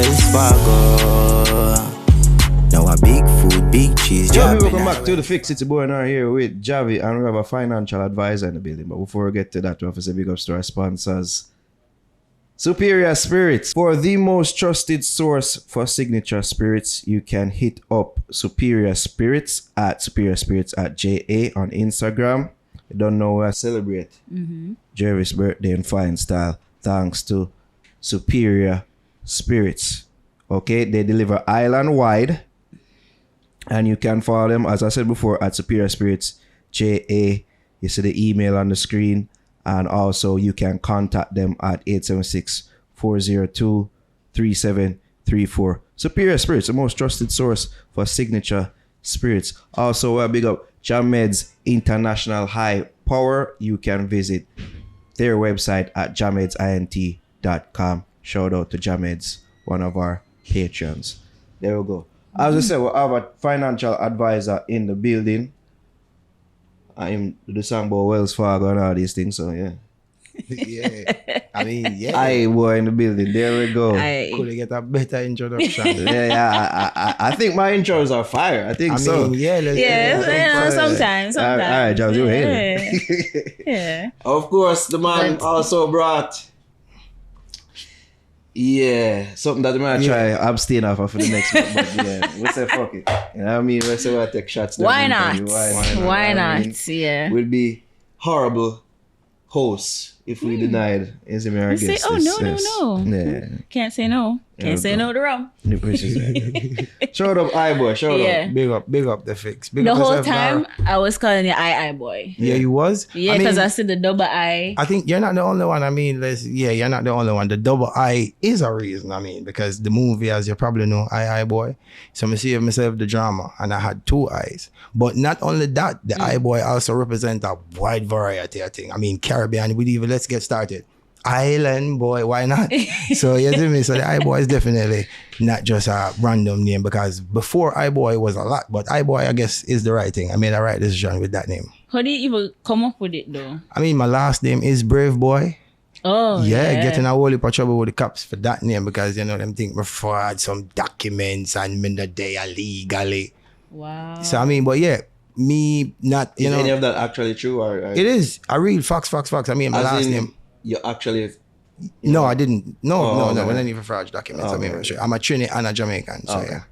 Wells Fargo. Now a big food, big cheese. Yo, welcome back to The Fix. It's your boy Nar here with Javi, and we have a financial advisor in the building. But before we get to that, we have to say big ups to our sponsors. Superior Spirits. For the most trusted source for signature spirits, you can hit up Superior Spirits at JA on Instagram. You don't know where I celebrate Jerry's birthday in fine style thanks to Superior Spirits. Okay, they deliver island wide, and you can follow them, as I said before, at Superior Spirits JA. You see the email on the screen, and also you can contact them at 876-402-3734. Superior Spirits, the most trusted source for signature spirits. Also, big up Jamed's International High Power. You can visit their website at jamedsint.com. Shout out to Jamed's, one of our patrons. There we go. As I said, we have a financial advisor in the building. I'm the song about Wells Fargo and all these things, so yeah. Yeah. I mean, yeah. iiBoy in the building. There we go. Could you get a better introduction? I think my intros are fire. I think so. Yeah, sometimes. All right, Jobs, you hate it. Yeah. Of course, the man also brought something that we might try abstain off for the next one. But yeah, we say fuck it. You know what I mean? We say we'll take shots. Why not? Why not? I mean, Yeah. we'd be horrible hosts if we denied our Say, guests. no. Yeah. Can't say no. Can't say no to rum. Shout out iiBoy. Shout out. Big up the Fix. Big The up whole yourself, time Dara. I was calling you iiBoy. Yeah, you was? Yeah, because I said the double I. I think you're not the only one. I mean, you're not the only one. The double I is a reason, because the movie, as you probably know, iiBoy. So I see myself the drama, and I had two eyes. But not only that, the iiBoy also represent a wide variety of things. I mean, Caribbean, let's get started. Island boy, why not? So you see me? So the iiBoy is definitely not just a random name, because before iiBoy was a lot, but iiBoy, I guess, is the right thing. I made a right decision with that name. How did you even come up with it though? I mean, my last name is Brave Boy. Oh, yeah. Getting a whole heap of trouble with the cops for that name, because them think me fraud some documents and me not there legally. Wow. So I mean, but yeah, me not Is any of that actually true? Or it is. I read facts. I mean, my last name. You actually... No, I didn't. No. Okay. We don't even fraud documents. Okay. I mean, I'm a Trinidad and a Jamaican. So yeah.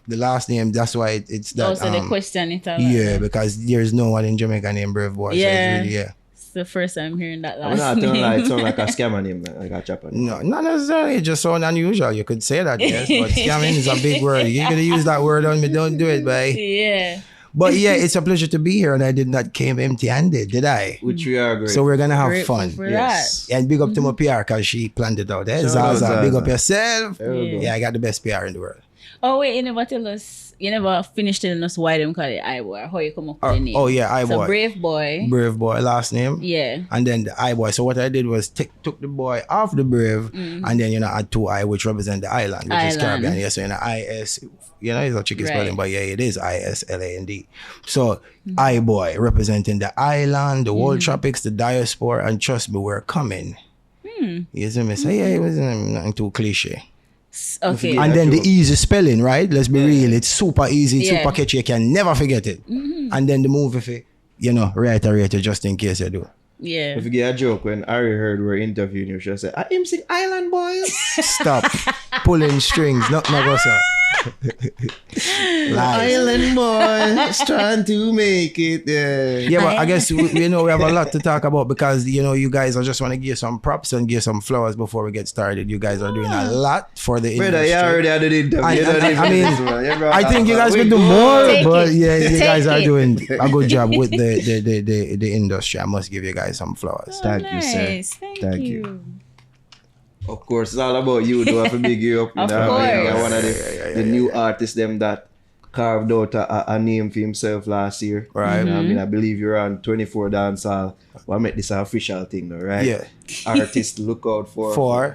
The last name, that's why it's that. Also, the question it. Yeah, because there's no one in Jamaica named Brave Boy. Yeah. So it's really, It's the first time hearing that I'm last not name. telling it sound like a scammer name, like a chopper. No, not necessarily. It just sound unusual. You could say that, yes. But scamming is a big word. You're going to use that word on me. Don't do it, boy. Yeah. But yeah, it's a pleasure to be here, and I did not came empty-handed, did I? Which we are great. So we're gonna have Grateful fun. for Yes. And big up to my PR, because she planned it out. Shout out, Zaza, Zaza. big up yourself. There we go. Yeah, I got the best PR in the world. Oh wait, you never tell us. You never finished telling us why them call it iiBoy. How you come up with the name? Oh yeah, iiBoy. So Brave Boy. Brave Boy, last name. Yeah. And then the iiBoy. So what I did was took the boy off the Brave, and then add two I, which represent the island, which is Island. Caribbean. Yeah, so IS. It's a tricky spelling, but yeah, it is ISLAND. So iiBoy representing the island, the world tropics, the diaspora, and trust me, we're coming. You see me? Say it wasn't nothing too cliche. Okay. And then the easy spelling, right? Let's be real. It's super easy, it's Yeah. super catchy. You can never forget it. And then the movie, reiterate it just in case you do. Yeah. If you get a joke, when Ari heard we're interviewing you, she'll say, I am sing Island Boys. Stop pulling strings. Not go so. Lies. Island Boys trying to make it. Yeah, but I guess we have a lot to talk about, because you guys, I just want to give some props and give some flowers before we get started. You guys are doing a lot for the industry. Brother, you already had the interview. I think you guys will do more, Take but it. yeah, you Take guys are it. doing a good job with the industry. I must give you guys some flowers. Thank you, sir. Nice. Thank Thank you. Of course, it's all about you. Do have to big you up. Of You're course. one of the new artists them that carved out a name for himself last year. Right. I mean, I believe you're on 24 Dancehall. Well, I make this an official thing now, right? Yeah. artist look out for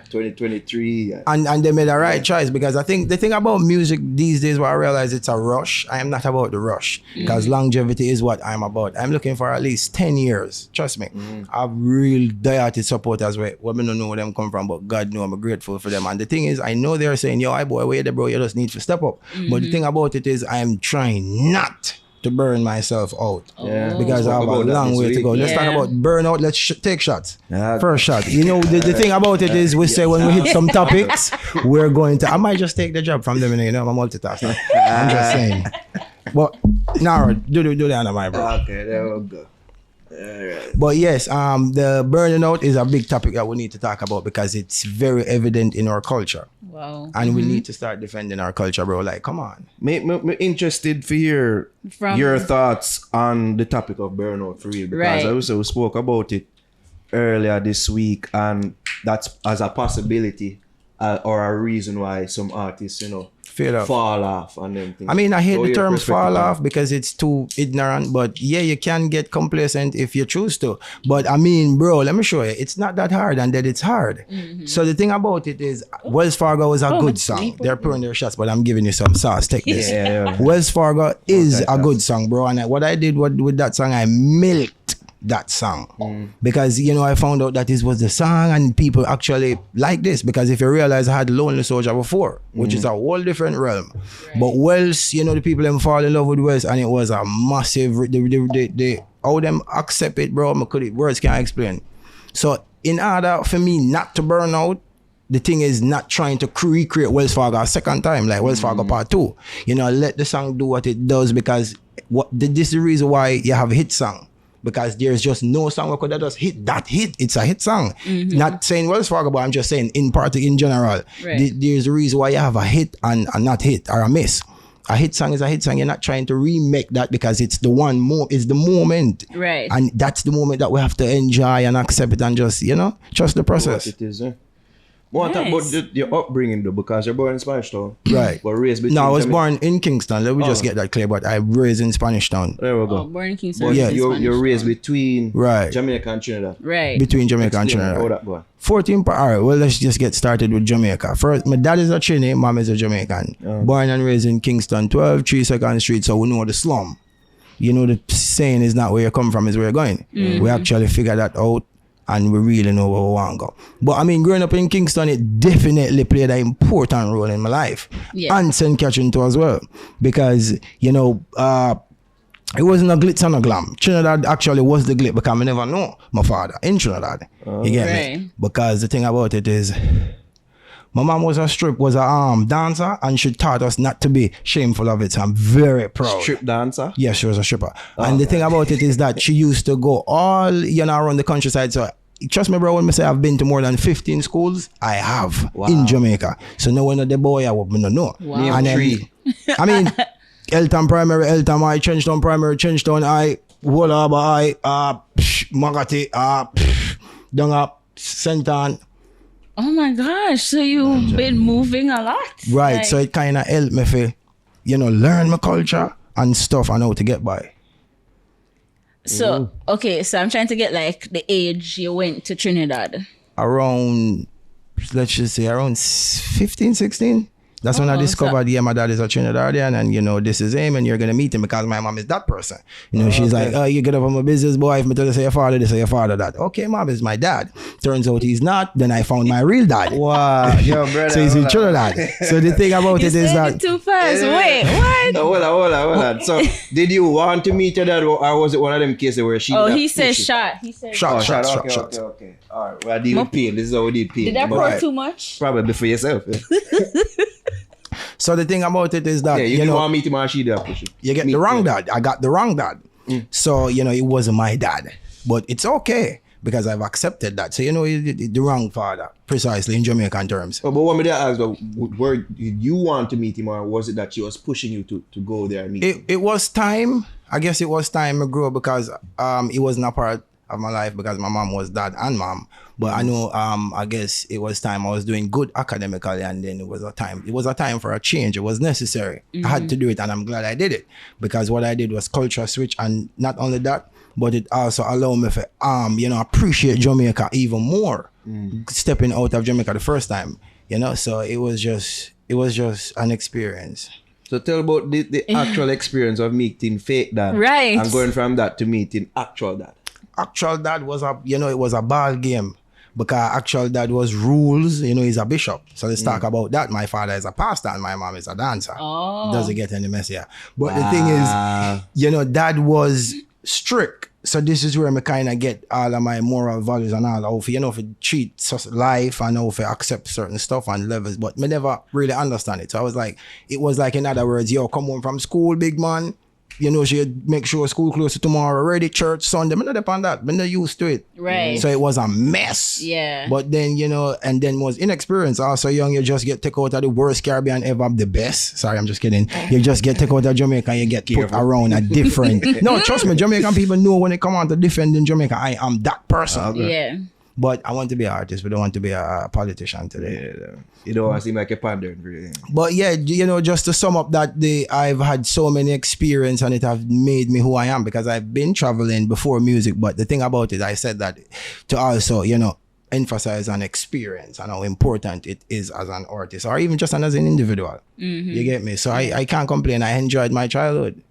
2023. And they made a right choice, because I think the thing about music these days, what I realize, it's a rush. I am not about the rush, because longevity is what I'm about. I'm looking for at least 10 years. Trust me. I've real diehard supporters where we don't know where them come from, but God know I'm grateful for them. And the thing is, I know they're saying, yo, iiBoy, where there, bro? You just need to step up. But the thing about it is, I'm trying not to burn myself out, because I have a long way to go. Let's talk about burnout. Let's take shots. First shot. You know, the thing about it is, we say when we hit some topics, we're going to. I might just take the job from them. You know, I'm a multitasker. I'm just saying. But now, do the under my bro. Okay, there we go. Alright. But yes, the burning out is a big topic that we need to talk about, because it's very evident in our culture. Wow. And we need to start defending our culture, bro. Like, come on. Me interested for your thoughts on the topic of burnout for real, because I also spoke about it earlier this week, and that's as a possibility or a reason why some artists, you know, fall off and them things. I mean, I hate the term fall off because it's too ignorant, but yeah, you can get complacent if you choose to. But I mean, bro, let me show you. It's not that hard, and that it's hard. So the thing about it is, Wells Fargo is a good song. They're pouring their shots, but I'm giving you some sauce. Take this. Wells Fargo is a good song, bro. And what I did with that song, I milked that song, because you know, I found out that this was the song and people actually like this, because if you realize, I had Lonely Soldier before, which is a whole different realm, but Wells, you know, the people them fall in love with Wells, and it was a massive, they how them accept it, bro, words can't explain. So in order for me not to burn out, the thing is not trying to recreate Wells Fargo a second time, like Wells Fargo Part 2. You know, let the song do what it does, because this is the reason why you have a hit song. Because there's just no song that could have just hit that hit. It's a hit song. Not saying Wells Fargo, but I'm just saying in general. There's a reason why you have a hit and not hit, or a miss. A hit song is a hit song. You're not trying to remake that, because it's the it's the moment. Right. And that's the moment that we have to enjoy and accept it, and just, you know, trust the process. What it is, More talk about your upbringing though, because you're born in Spanish Town. Right. But raised between No, I was born in Kingston. Let me just get that clear, but I raised in Spanish Town. There we go. Born in Kingston. But Yeah. you're raised between Jamaica and Trinidad. Right. Between Jamaica and Trinidad. How that go? 14. All right, well, let's just get started with Jamaica. First, my dad is a Trini, mom is a Jamaican. Born and raised in Kingston, 12, 3 2nd Street, so we know the slum. You know, the saying is not where you come from, is where you're going. We actually figure that out, and we really know where we want to go. But I mean, growing up in Kingston, it definitely played an important role in my life. And St. Catherine too as well. Because, you know, it wasn't a glitz and a glam. Trinidad actually was the glitz, because I never know my father in Trinidad. You get me? Because the thing about it is, my mom was a dancer, and she taught us not to be shameful of it. So I'm very proud. Strip dancer? Yes, she was a stripper. And the thing about it is that she used to go all, you know, around the countryside. So trust me, bro, when I say I've been to more than 15 schools, I have in Jamaica. So no one of the boy I would not know. And then, I mean, Elton Primary, Elton High, Trenchtown Primary, Trenchtown High, Woolaba High, Magati, Dung Up, Sentan. Oh my gosh, so you've been moving a lot. Right, Like, so it kind of helped me for, you know, learn my culture and stuff and how to get by. so, okay, so I'm trying to get like the age you went to Trinidad. Around, let's just say around 15, 16. That's when I discovered, my dad is a Trinidadian, and you know, this is him, and you're gonna meet him because my mom is that person. You know, she's like, oh, you get up on my business, boy. If me tell you say your father this or your father that. Okay, mom is my dad. Turns out he's not. Then I found my real dad. wow, yo, brother. So he's in Trinidad. So the thing about it is that too fast. Wait, what? Hold on. So, did you want to meet your dad, or was it one of them cases where she? Oh, he said shot. He said shot. Okay. All right. Well, I did pay. This is how we did pay. Did I pour too much? Probably for yourself. So the thing about it is that you know, want me to my she there, you get the wrong dad. I got the wrong dad. So you know, it wasn't my dad, but it's okay because I've accepted that. So you know, the wrong father, precisely in Jamaican terms. But what me there ask, where did you want to meet him, or was it that she was pushing you to go there and meet him? It was time. I guess it was time to grow, because it wasn't a part of my life because my mom was dad and mom. But I know I guess it was time. I was doing good academically, and then it was a time for a change. It was necessary. I had to do it, and I'm glad I did it, because what I did was culture switch. And not only that, but it also allowed me to appreciate Jamaica even more. Stepping out of Jamaica the first time, so it was just an experience. So tell about the actual experience of meeting fake dad. Right. And going from that to meeting actual dad. Actual dad was it was a ball game. Because actual dad was rules, he's a bishop. So let's talk about that. My father is a pastor and my mom is a dancer. Oh. Doesn't get any messier. But the thing is, dad was strict. So this is where I kind of get all of my moral values and all how to treat life and how to accept certain stuff and levels. But me never really understand it. So it was like, in other words, come home from school, big man. She make sure school close to tomorrow, ready, church, Sunday. I'm not upon that. I'm not used to it. Right. So it was a mess. Yeah. But then, and then was inexperienced. Also young, you just get taken out of the worst Caribbean ever, the best. Sorry, I'm just kidding. You just get taken out of Jamaica and you get put around a different. No, trust me, Jamaican people know when they come out to defend in Jamaica, I am that person. Okay. Yeah. But I want to be an artist. We don't want to be a politician today. Yeah. You don't want to seem like a pandering, really. But yeah, just to sum up that I've had so many experience and it have made me who I am because I've been traveling before music. But the thing about it, I said that to also, emphasize on experience and how important it is as an artist or even just as an individual. Mm-hmm. You get me? So I can't complain. I enjoyed my childhood.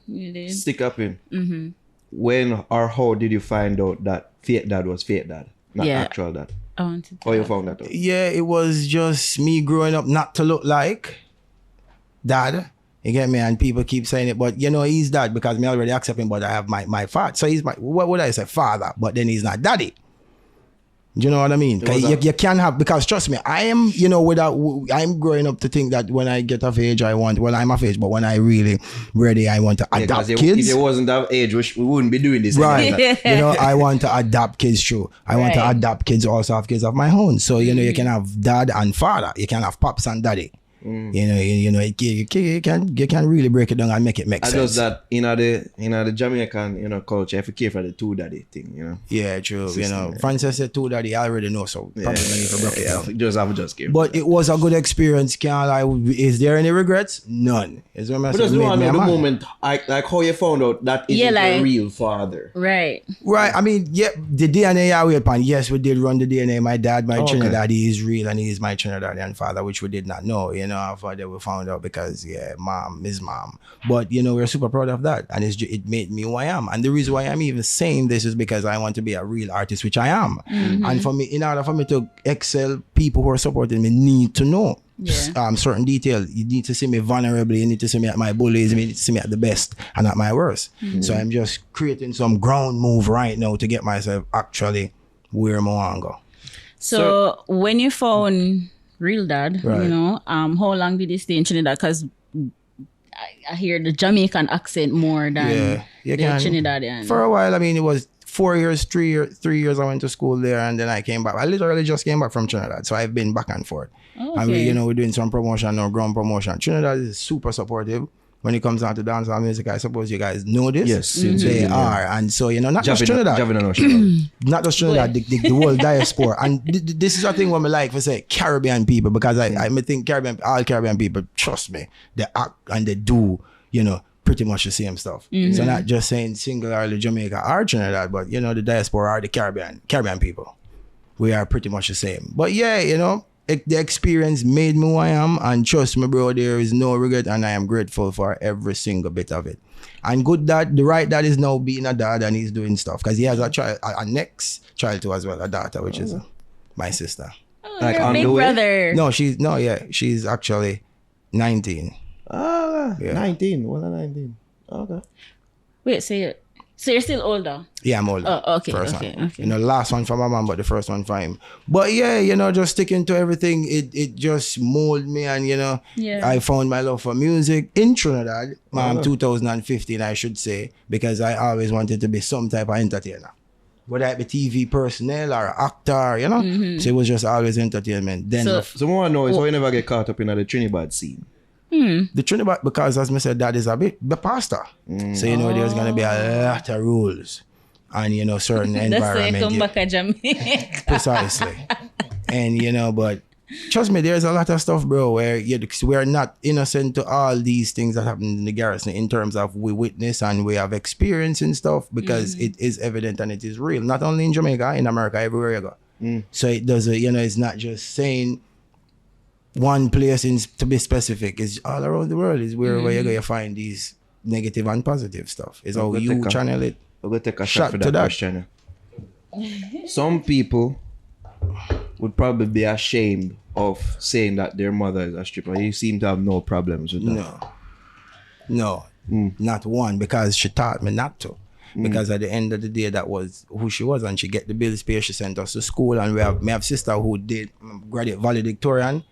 You did. Stick up in. Mm-hmm. When or how did you find out that fake dad was fake dad? Not actual dad. I wanted to How you found that out? Yeah, it was just me growing up not to look like dad. You get me? And people keep saying it, but he's dad because me already accept him, but I have my father. So he's what would I say, father, but then he's not daddy. Do you know what I mean? You can have, because trust me, I am, I'm growing up to think that when I get of age, I'm of age, but when I really ready, I want to adopt kids. If it wasn't of age, we wouldn't be doing this. Right. I want to adopt kids too. I want to adopt kids, also have kids of my own. So, you can have dad and father. You can have pops and daddy. You can really break it down and make it make sense. Just that in the Jamaican culture, if you care for the two daddy thing, Yeah, true. Francis said two daddy, I already know, so probably need to break it down. Just care. But it was a good experience. Can't lie. Is there any regrets? None. Is what I'm just want to know the moment, like how you found out that it is the real father. Right. I mean, the DNA I wait upon. Yes, we did run the DNA. My dad, my Trinidad, he is real and he is my Trinidadian father, which we did not know. Our father we found out because mom is mom. But we're super proud of that, and it made me who I am. And the reason why I'm even saying this is because I want to be a real artist, which I am. Mm-hmm. And for me, in order for me to excel, people who are supporting me need to know certain details. You need to see me vulnerable. You need to see me at my bullies. You need to see me at the best and at my worst. Mm-hmm. So I'm just creating some ground move right now to get myself actually where I want to go. So when you found real dad, how long did you stay in Trinidad? Because I hear the Jamaican accent more than the Trinidadian. For a while, I mean, it was 4 years, 3 years I went to school there, and then I came back. I literally just came back from Trinidad, so I've been back and forth. Okay. And we're doing some promotion now, ground promotion. Trinidad is super supportive when it comes down to dancehall music. I suppose you guys know this. Yes, they are. And so, not just Trinidad. Not just Trinidad, the whole diaspora. And this is a thing what I like to say, Caribbean people, because I think all Caribbean people, trust me, they act and they do, pretty much the same stuff. Mm-hmm. So not just saying singularly Jamaica or Trinidad, but, the diaspora are the Caribbean people. We are pretty much the same. But the experience made me who I am, and trust me, bro, there is no regret, and I am grateful for every single bit of it. And good dad, the right dad is now being a dad, and he's doing stuff because he has a child, a next child too as well, a daughter, which is my sister. Oh, like your big brother. No, she's actually 19. 19. Well, 19. Okay. Wait, so you're still older? Yeah, I'm older. Oh, okay. First Okay. one. Last one for my mom, but the first one for him. But just sticking to everything, it just molded me, and I found my love for music in Trinidad, 2015, I should say, because I always wanted to be some type of entertainer. Whether it be TV personnel or actor, Mm-hmm. So it was just always entertainment. Then so what I know is how you never get caught up in the Trinidad scene. The Trinidad, because as I said, that is the pastor. So there's gonna be a lot of rules and certain environment. That's why you come back to Jamaica. Precisely. And but trust me, there's a lot of stuff, bro, where we're not innocent to all these things that happen in the garrison in terms of we witness and we have experience and stuff, because it is evident and it is real. Not only in Jamaica, in America, everywhere you go. So it does, it's not just saying one place to be specific. It's all around the world. Is where you go, you find these negative and positive stuff. It's how you channel it. We're going to take a shot for that question. Some people would probably be ashamed of saying that their mother is a stripper. You seem to have no problems with that. No, not one, because she taught me not to. Because at the end of the day, that was who she was, and she get the bills paid. She sent us to school, and we have sister who did graduate valedictorian,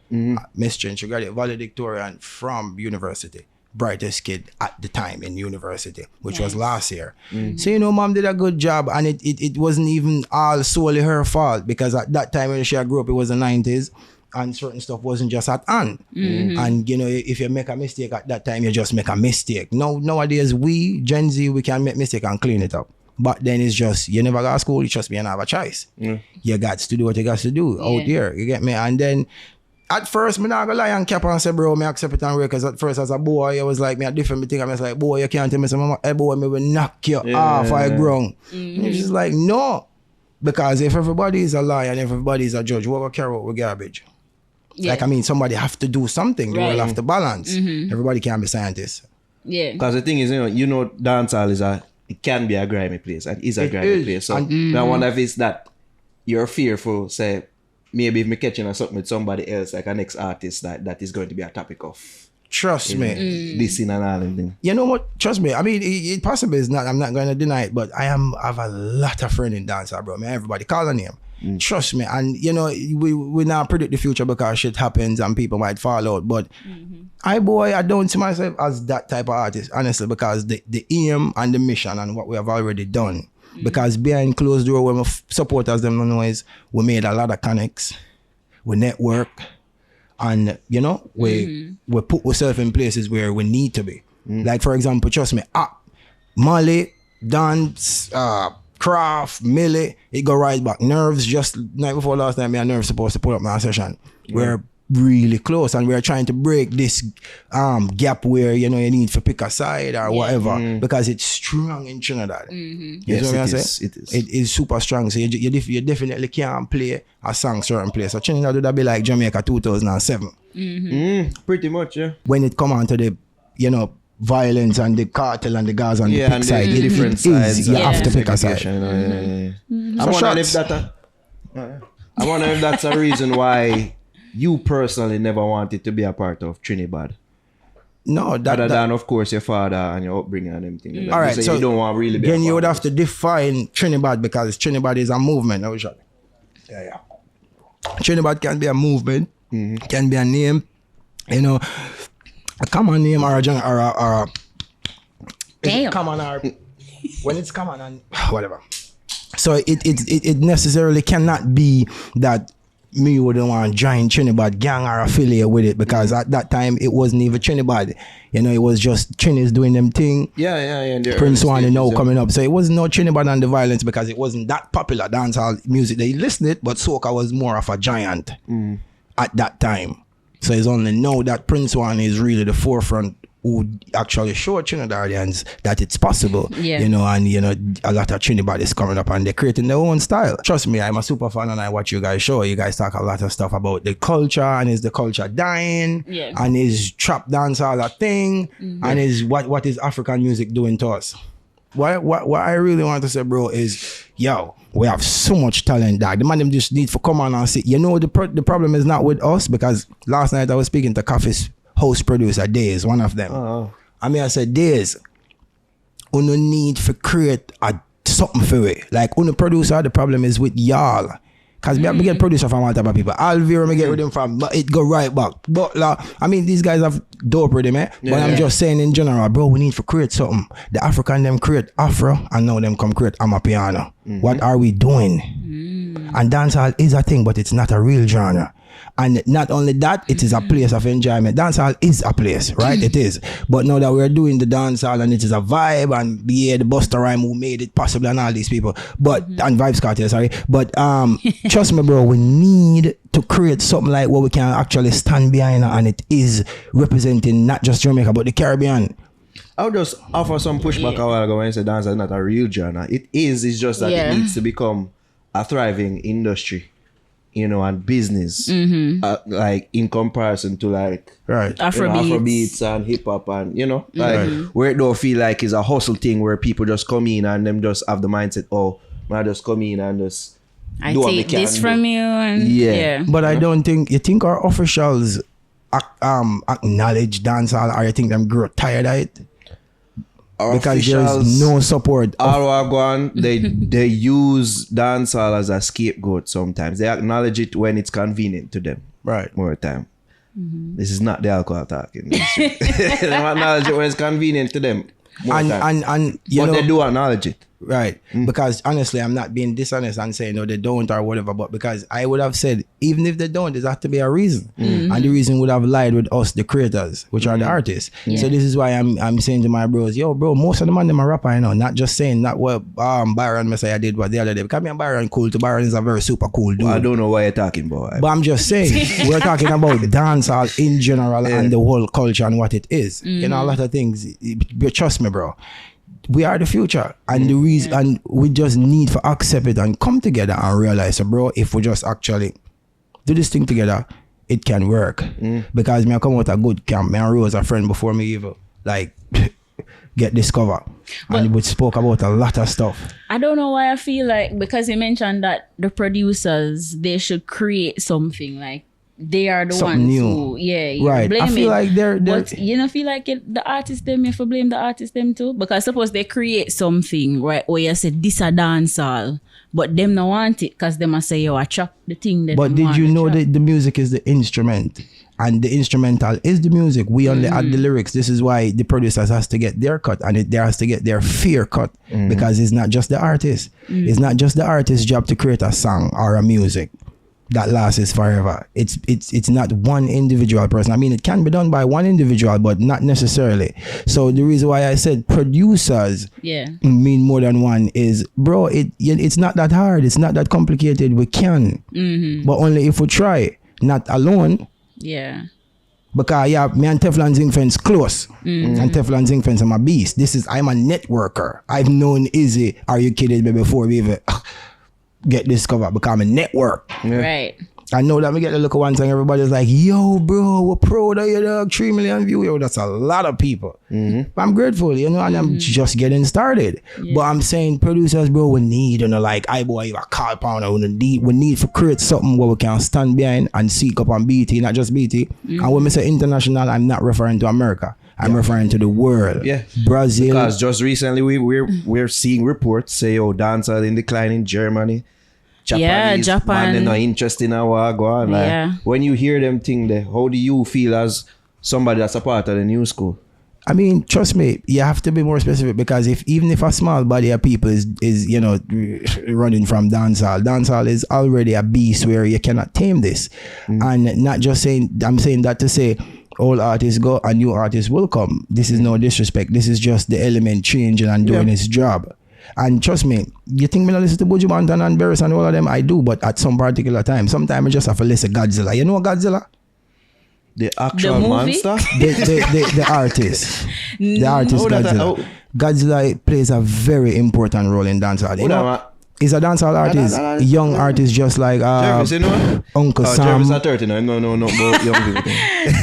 Miss Chin. She graduate valedictorian from university. Brightest kid at the time in university, which was last year. So, mom did a good job, and it wasn't even all solely her fault, because at that time when she grew up, it was the 90s, and certain stuff wasn't just at hand. And, if you make a mistake at that time, you just make a mistake. Nowadays, we, Gen Z, we can make mistake and clean it up. But then it's just, you never go to school, you just be have a choice. You got to do what you got to do out there, you get me? And then, at first, me not gonna lie and cap and say, bro, me accept it and work. Because at first, as a boy, I was like, me a different thing. I was like, boy, you can't tell me something. Hey, boy, me will knock you off I grown. And it's just like, no. Because if everybody is a liar and if everybody is a judge, what will care about with garbage? Like, somebody have to do something. They will have to balance. Everybody can't be scientists. Yeah. Because the thing is, dancehall it can be a grimy place. And is a grimy place. So, I wonder if it's that you're fearful, say, maybe if me catching or something with somebody else, like an ex-artist, that is going to be a topic of. Trust me. This and all and thing. You know what? Trust me. It possibly is not. I'm not going to deny it, but I have a lot of friends in dancehall, bro. Everybody call on him. Trust me. And, we now predict the future because shit happens and people might fall out. But iiBoy, I don't see myself as that type of artist, honestly, because the aim and the mission and what we have already done. Because behind closed door, when my supporters them know is we made a lot of connects, we network, and we put ourselves in places where we need to be. Like, for example, trust me, Molly, dance, craft, Millie, it go right back. Nerves, just night before last time, me and Nerves supposed to put up my session. We're really close, and we're trying to break this gap where you need to pick a side or whatever, because it's strong in Trinidad. Yes, what it is. It is super strong. So you definitely can't play a song certain place. So Trinidad would be like Jamaica 2007. Pretty much, yeah. When it come on to the violence and the cartel and the guys on the pick side, the different sides. You have to pick a side. I wonder if that's a reason why you personally never wanted to be a part of Trinidad. No, other than, of course, your father and your upbringing and everything. All right, so you don't want to really be. Then you would have to define Trinidad, because Trinidad is a movement. Trinidad can be a movement, can be a name, a common name or a common or when it's common and whatever. So it necessarily cannot be that me wouldn't want to join Trinidad gang or affiliate with it, because at that time it wasn't even Trinidad. It was just Trinis doing them thing. Yeah. Prince One now coming up. So it wasn't no Trinidad and the violence, because it wasn't that popular dancehall music. They listened it, but soca was more of a giant at that time. So it's only now that Prince One is really the forefront who actually show Trinidadians that it's possible. And a lot of Trinidad is coming up and they're creating their own style. Trust me, I'm a super fan and I watch you guys show. You guys talk a lot of stuff about the culture, and is the culture dying, and is trap dancehall a thing, and is what is African music doing to us. What I really want to say, bro, is we have so much talent, dog. The man them just need to come on and see. The problem is not with us, because last night I was speaking to Coffee's host producer, Days, one of them. I said, Days, you need to create something for it. Like, the producer, the problem is with y'all. Because me get producer from all type of people. Alvira, me get with them from, but it go right back. But these guys have dope with them, but I'm just saying in general, bro, we need to create something. The African them create Afro, and now them come create Amapiano. What are we doing? And dancehall is a thing, but it's not a real genre. And not only that, it is a place of enjoyment. Dancehall is a place, right? It is. But now that we're doing the dancehall and it is a vibe, and yeah, the Busta Rhyme who made it possible and all these people, but and Vibes Cartel, sorry. But trust me, bro, we need to create something like what we can actually stand behind, and it is representing not just Jamaica but the Caribbean. I'll just offer some pushback a while ago when you said dance is not a real genre. It is. It's just that it needs to become a thriving industry, you know, and business. Like in comparison to like Afrobeats and hip hop and, you know, like where it don't feel like it's a hustle thing where people just come in and them just have the mindset, oh, I just come in and just do what take this from you and But I don't think you think our officials acknowledge dancehall, or you think them grow tired of it? Because there's no support. They use dancehall as a scapegoat sometimes. They acknowledge it when it's convenient to them. Right. More time. This is not the alcohol talking. They acknowledge it when it's convenient to them. And they do acknowledge it. Right. Because honestly, I'm not being dishonest and saying no, they don't or whatever, but because I would have said, even if they don't, there's have to be a reason. And the reason would have lied with us, the creators, which are the artists. So this is why I'm saying to my bros, yo, bro, most of the man them are rapper, you know, not just saying that what Byron Messiah did what the other day. Because me and Byron cool to Byron is a very super cool dude. I don't know what you're talking about. But I'm just saying, we're talking about dancehall in general and the whole culture and what it is. You know, a lot of things. But trust me, bro. We are the future, and the reason, and we just need to accept it and come together and realize, so bro, if we just actually do this thing together, it can work. Because me I come out a good camp, me and Rose a friend before me even like get discovered, and we spoke about a lot of stuff. I don't know why I feel like, because you mentioned that the producers, they should create something like. They are the something ones new. who, right. I feel like they're but you don't feel like the artist them, if you blame the artist them too? Because suppose they create something, right, where you say this a dancehall, but them no want it because them must say, yo, I chop the thing that. But did you know that the music is the instrument and the instrumental is the music? We only add the lyrics. This is why the producers has to get their cut, and there has to get their fair cut, because it's not just the artist. It's not just the artist's job to create a song or a music that lasts forever. It's not one individual person. I mean, it can be done by one individual, but not necessarily. So the reason why I said producers mean more than one is, bro, it's not that hard. It's not that complicated. We can, but only if we try, not alone. Yeah. Because me and Teflon Zinc Fence close. And Teflon Zinc Fence, I'm a beast. I'm a networker. I've known Izzy, are you kidding me, before we even get discovered, become a network. Right. I know that we get to look at one thing, everybody's like, yo, bro, we're proud of you, dog. 3 million views. Yo, that's a lot of people. But I'm grateful, you know, and I'm just getting started. But I'm saying, producers, bro, we need, you know, like iiBoy, a call pounder, we need to create something where we can stand behind and seek up on BT, not just BT. And when I say international, I'm not referring to America. I'm referring to the world. Yeah. Brazil. Because just recently we're seeing reports say, oh, dancehall in decline in Germany. Japanese, Japan. Man, they're not interested in our go on. Like, when you hear them thing there, how do you feel as somebody that's a part of the new school? I mean, trust me, you have to be more specific, because even if a small body of people is you know, running from dancehall is already a beast where you cannot tame this. And not just saying, I'm saying that to say all artists go and new artists will come. This is no disrespect. This is just the element changing and doing its job. And trust me, you think me not listen to Buju Banton and Beres and all of them? I do, but at some particular time. Sometimes I just have to listen to Godzilla. You know Godzilla? The actual monster? The artist. The artist Godzilla. Godzilla plays a very important role in dancehall. You know, he's a dancehall artist, young artist, just like Jervis, you know? Uncle Sam. Jervis at 30 now. No, young people.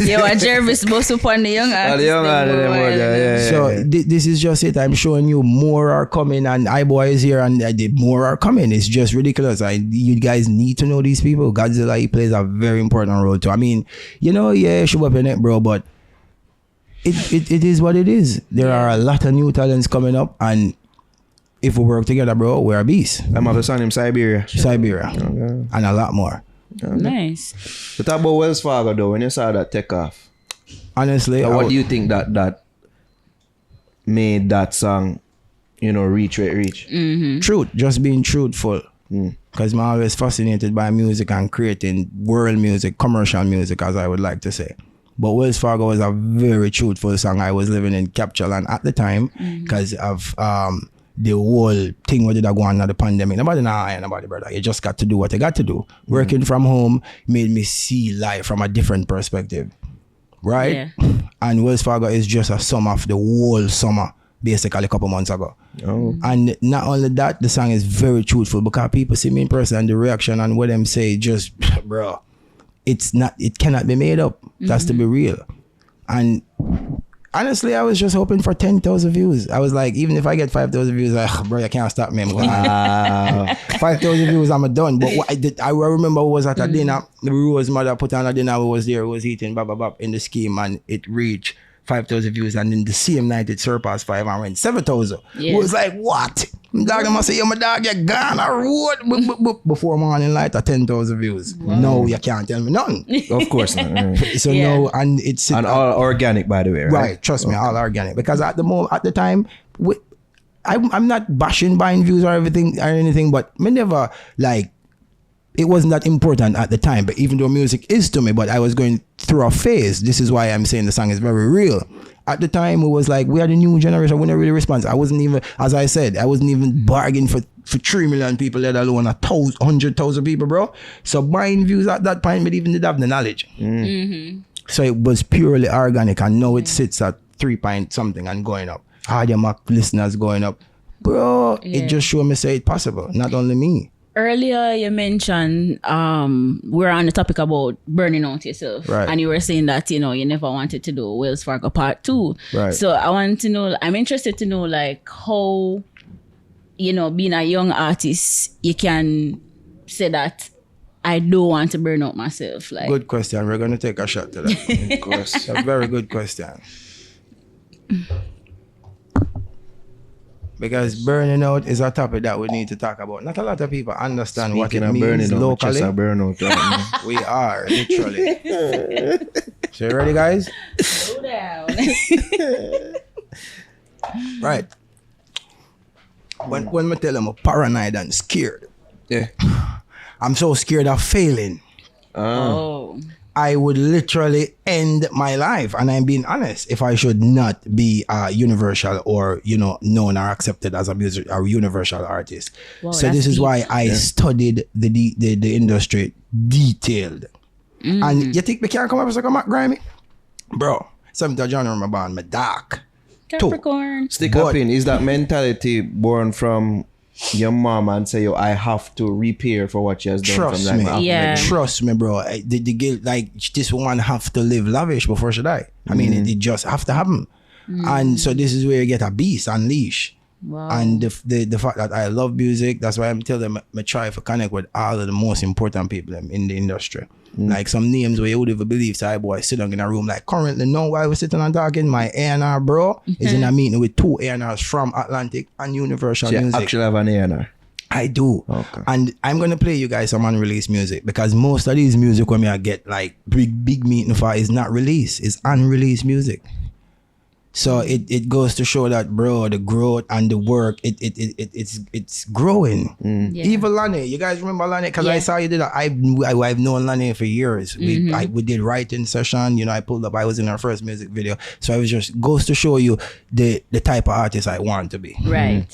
Yo, Jervis most upon the young artist. So this is just it. I'm showing you more are coming, and iiBoy is here, and more are coming. It's just ridiculous. You guys need to know these people. Godzilla, he plays a very important role too. I mean, you know, show up in it, bro, but it is what it is. There are a lot of new talents coming up, and if we work together, bro, we're a beast. I'm have a son in Siberia. And a lot more. Nice. But talk about Wells Fargo though, when you saw that take off. Honestly, what do you think that made that song, you know, reach where it reached? Truth, just being truthful. Because I'm always fascinated by music and creating world music, commercial music, as I would like to say. But Wells Fargo was a very truthful song. I was living in Capture Land at the time because of the whole thing what did I go on at the pandemic. Nobody nobody, brother. You just got to do what you got to do. Working from home made me see life from a different perspective. Right? Yeah. And Wells Fargo is just a sum of the whole summer, basically a couple months ago. Oh. And not only that, the song is very truthful because people see me in person and the reaction and what them say just, bro, it cannot be made up. That's to be real. And honestly, I was just hoping for 10,000 views. I was like, even if I get 5,000 views, bro, you can't stop me. 5,000 views, I'm done. But what I remember was at a dinner, Rose's mother put on a dinner, we was there, was eating bab in the scheme, and it reached 5,000 views, and in the same night it surpassed 5 and went 7,000. It was like, what? Dog, I must say, yo, my dog, you're gone a road. Before morning light at 10,000 views. Wow. No, you can't tell me nothing. Of course not. So no, and it's and all organic, by the way, right? Right, trust me, all organic. Because at the time, I'm not bashing buying views or everything or anything, but me never like. It wasn't that important at the time, but even though music is to me, but I was going through a phase. This is why I'm saying the song is very real. At the time, it was like, we are the new generation. We never really respond. I wasn't even, as I said, I wasn't even bargaining for 3 million people, let alone 100,000 people, bro. So buying views at that point, but even didn't have the knowledge. So it was purely organic, and now it sits at 3 point something and going up. Audio Mac listeners going up. Bro, it just showed me say it's possible. Not only me. Earlier, you mentioned we're on the topic about burning out yourself, right. And you were saying that you never wanted to do Wells Fargo Part 2. Right. So I want to know. I'm interested to know like how being a young artist, you can say that I don't want to burn out myself. Like, good question. We're gonna take a shot to that. Of course, a very good question. Because burning out is a topic that we need to talk about. Not a lot of people understand what it means locally. Burnout right now. We are, literally. So you ready, guys? slow down. Right. When I tell them I'm paranoid and scared. Yeah. I'm so scared of failing. Oh. I would literally end my life, and I'm being honest, if I should not be universal or known or accepted as a universal artist. Wow, so this is why I studied the industry detailed. And you think we can't come up with like a Mac Grimy? Bro, something John remember band, my dark. Capricorn. Stick up in. Is that mentality born from your mom and say, yo, I have to repair for what she has done? Trust from me. that? Yeah. Trust me, bro. The guilt, like, this woman have to live lavish before she die. I mean, it just have to happen. And so this is where you get a beast, unleash. Wow. And the fact that I love music, that's why I'm telling them I try to connect with all of the most important people in the industry. Like some names where you would even believe, so iiBoy sit down in a room like currently now while we're sitting and talking, my A&R bro is in a meeting with 2 A&Rs from Atlantic and Universal So you Music. actually have an A&R? I do. Okay. And I'm going to play you guys some unreleased music because most of these music when I get like big meeting for is not released. It's unreleased music. So it goes to show that, bro, the growth and the work, it's growing. Yeah. Even Lani, you guys remember Lani? Because I saw you did that. I've known Lani for years. We did writing session. I pulled up. I was in our first music video. So I was just goes to show you the type of artist I want to be. Right.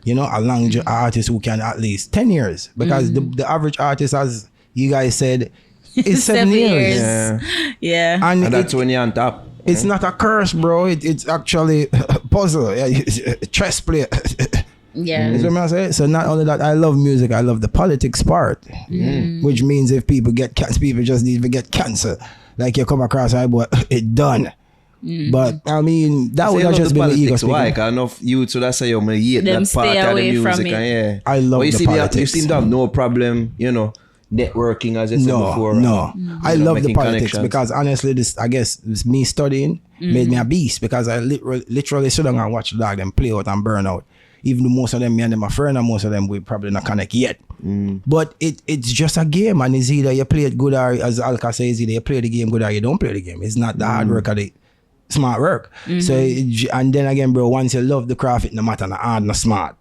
A long artist who can at least 10 years. Because the average artist, as you guys said, is 7 years. Yeah. And that's when you're on top. It's not a curse, bro. It's actually a puzzle. Chess play. Yeah. You know what I'm saying? So not only that, I love music. I love the politics part. Which means if people get cancer, people just need to get cancer. Like you come across iiBoy, it done. But I mean, that would have just been the ego speaking. Why? Because enough youth, so that's how you hate Them that part stay of the away from music. it. And I love you the see politics. You seem to have no problem, networking as you said before. No. I love the making politics connections. because honestly, this me studying made me a beast because I literally sit down and watch the dog them play out and burn out. Even though most of them, me and them are friends, and most of them we probably not connect yet. But it's just a game, and it's either you play it good or, as Alka says, either you play the game good or you don't play the game. It's not the hard work or the smart work. So, and then again, bro, once you love the craft, it no matter no hard, no smart.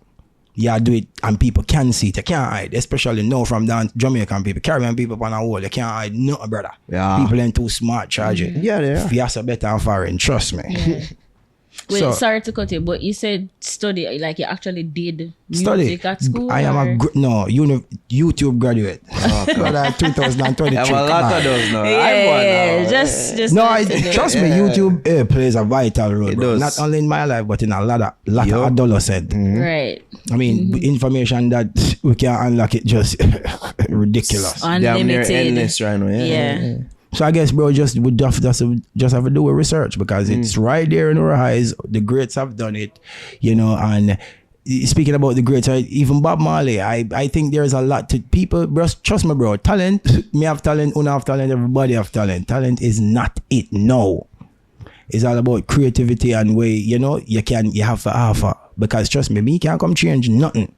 You do it and people can see it. You can't hide. Especially now from down Jamaican people. Caribbean people on the wall. You can't hide nothing, brother. Yeah. People ain't too smart, charge it. Yeah. You have to better and foreign. Trust me. Yeah. Wait, So- sorry to cut you, but you said study, like you actually did Study. music at school? I am YouTube graduate. But 2023. I have a lot of those now. Yeah, just No, yesterday. trust me, YouTube plays a vital role. It bro. does. Not only in my life, but in a lot of adolescent. Right. I mean, information that we can unlock it just ridiculous. Damn near Unlimited. endless right now. Yeah. So I guess, bro, we just have to do with research because it's right there in our eyes. The greats have done it, and speaking about the greats, even Bob Marley, I think there's a lot to people, bro. Trust me, bro. Talent, me have talent, Una have talent, everybody have talent. Talent is not it, no. It's all about creativity and way, you have to offer. Because trust me can't come change nothing.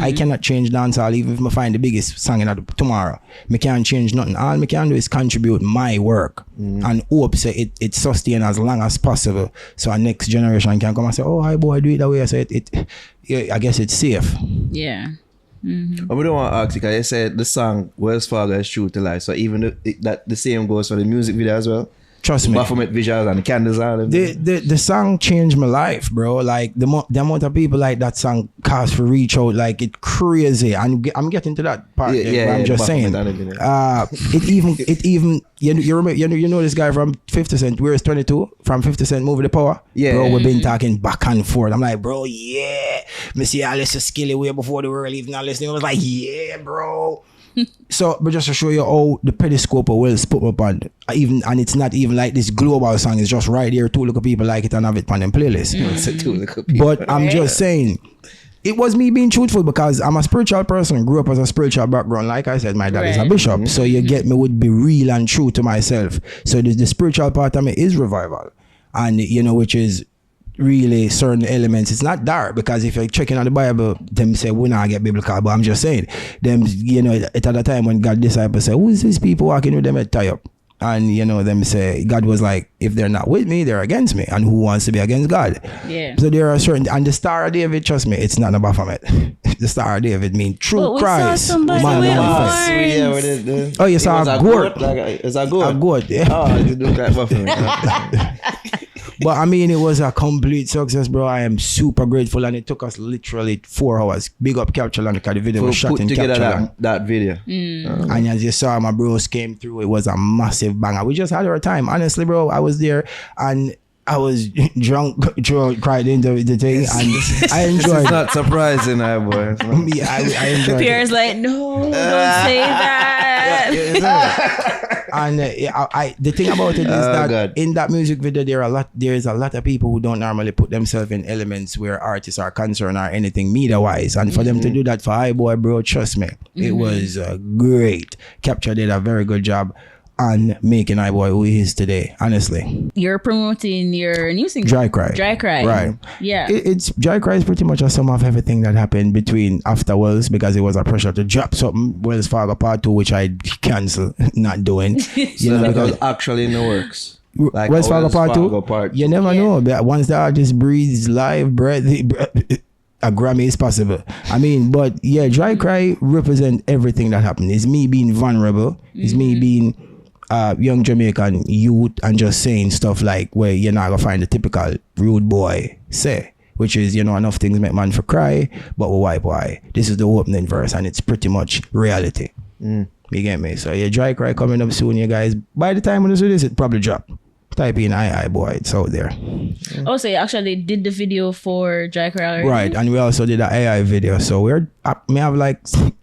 I cannot change dancehall even if I find the biggest song in tomorrow. Me can't change nothing. All me can do is contribute my work and hope say it sustain as long as possible. So our next generation can come and say, oh, iiBoy, do it that way. So I guess it's safe. Yeah. I don't want to ask you because you said the song Wells Fargo is true to life. So even the same goes for the music video as well. Trust me. Baphomet visuals and the candles and The song changed my life, bro. Like the amount of people like that song cast for reach out, like it crazy. And I'm getting to that part. Where I'm just saying. It even you know this guy from 50 Cent, where's 22 from 50 Cent Movie The Power? Yeah. Bro, we've been talking back and forth. I'm like, bro, yeah. Me see I listen Skilly way before the world even not listening. I was like, yeah, bro. So, but just to show you how the periscope of Wells put up on, and it's not even like this global song, it's just right here. 2 little people like it and have it on them playlist. But I'm just saying, it was me being truthful because I'm a spiritual person, grew up as a spiritual background. Like I said, my dad is a bishop. So you get me would be real and true to myself. So the spiritual part of me is revival. And, which is really certain elements. It's not dark because if you're checking on the Bible, them say we not get biblical, but I'm just saying them, at the time when God disciples say, who is these people walking with them at tie up? And them say God was like, if they're not with me, they're against me, and who wants to be against God? Yeah. So there are certain, and the Star of David, trust me, it's not a Baphomet. The Star of David means true Christ. Oh, you saw a goat. It's a goat. A goat, yeah. Oh, you look like Baphomet. But I mean, it was a complete success, bro. I am super grateful, and it took us literally 4 hours. Big up Capture Land because the video was shot in Capture Land. that video. And as you saw, my bros came through. It was a massive banger. We just had our time. Honestly, bro, I was there and I was drunk, cried into the thing, and I enjoyed. It's not surprising, boy. I enjoyed. Pierre's like, no, don't say that. And the thing about it is that in that music video, there's a lot of people who don't normally put themselves in elements where artists are concerned or anything media-wise. And for them to do that for iiBoy, bro, trust me, it was great. Capture did a very good job on making iiBoy who he is today, honestly. You're promoting your new single. Dry Cry. Right. Yeah. It's Dry Cry is pretty much a sum of everything that happened between after Wells, because it was a pressure to drop something, Wells Fargo Part 2, which I cancel, not doing. So that was actually in the works. Like Wells Fargo Part 2? You never know. But once the artist breathes live breath, a Grammy is possible. I mean, but yeah, Dry Cry represent everything that happened. It's me being vulnerable. It's me being young Jamaican youth and just saying stuff like where you're not gonna find the typical rude boy say, which is, enough things make man for cry, but we wipe why. This is the opening verse and it's pretty much reality. You get me? So yeah, Dry Cry coming up soon, you guys. By the time when you see this, it probably drop. Type in iiBoy, it's out there. Oh, so you actually did the video for Dry Cry already? Right, and we also did an AI video. So may have like 10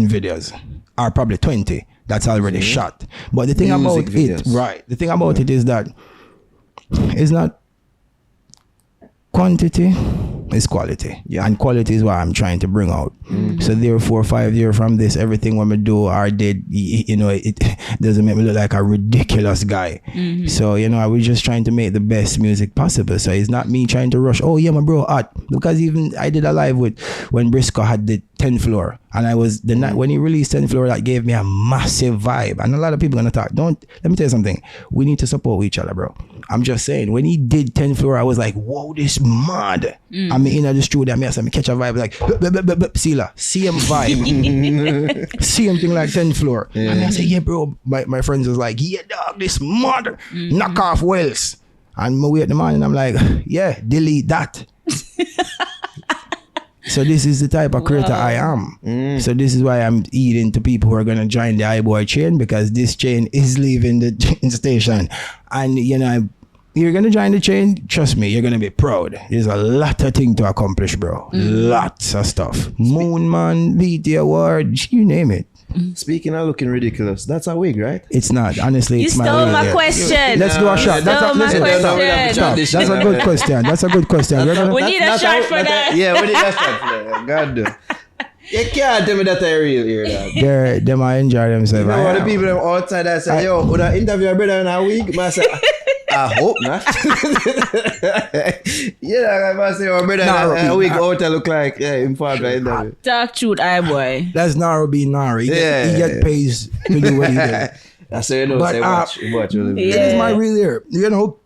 videos, or probably 20. That's already shot. But the thing Music about videos. it, right? The thing about it is that it's not quantity, it's quality. Yeah. And quality is what I'm trying to bring out. So therefore, 5 years from this, everything when we do or did, it doesn't make me look like a ridiculous guy. So, I was just trying to make the best music possible. So it's not me trying to rush, oh yeah, my bro, art. Because even I did a live when Briscoe had the 10th floor. And I was, the night when he released 10th floor, that gave me a massive vibe. And a lot of people gonna talk, let me tell you something. We need to support each other, bro. I'm just saying, when he did 10th floor, I was like, whoa, this mad. I'm in the studio, I catch a vibe like, Sila, same vibe. Same thing like 10th floor. And I say, yeah, bro. My friends was like, yeah, dog, this mad. Knock off Wells. And I wait the man and I'm like, yeah, delete that. So this is the type of creator I am. So this is why I'm eating to people who are going to join the iiBoy chain, because this chain is leaving the station. And, you know, you're going to join the chain, trust me, you're going to be proud. There's a lot of things to accomplish, bro. Lots of stuff. Moonman, BT Award, you name it. Speaking of looking ridiculous, that's a wig, right? It's not. Honestly, it's You stole my question. Let's do a shot. Stole my question. That's a good question. That's a good question. We need a shot for that. Yeah, we need a shot for that. God do. You can't tell me that they're real here, dad. They might enjoy themselves. You know what the people outside that say, yo, would I interview a brother in a week? I say, I hope not. Yeah, I must say, oh, brother, a week out, I look like, yeah, in front of the interview. Talk truth, iBoy. That's Naro being Naro. He get paid to do what he did. That's so you know, But, say watch. It is my real ear. You know,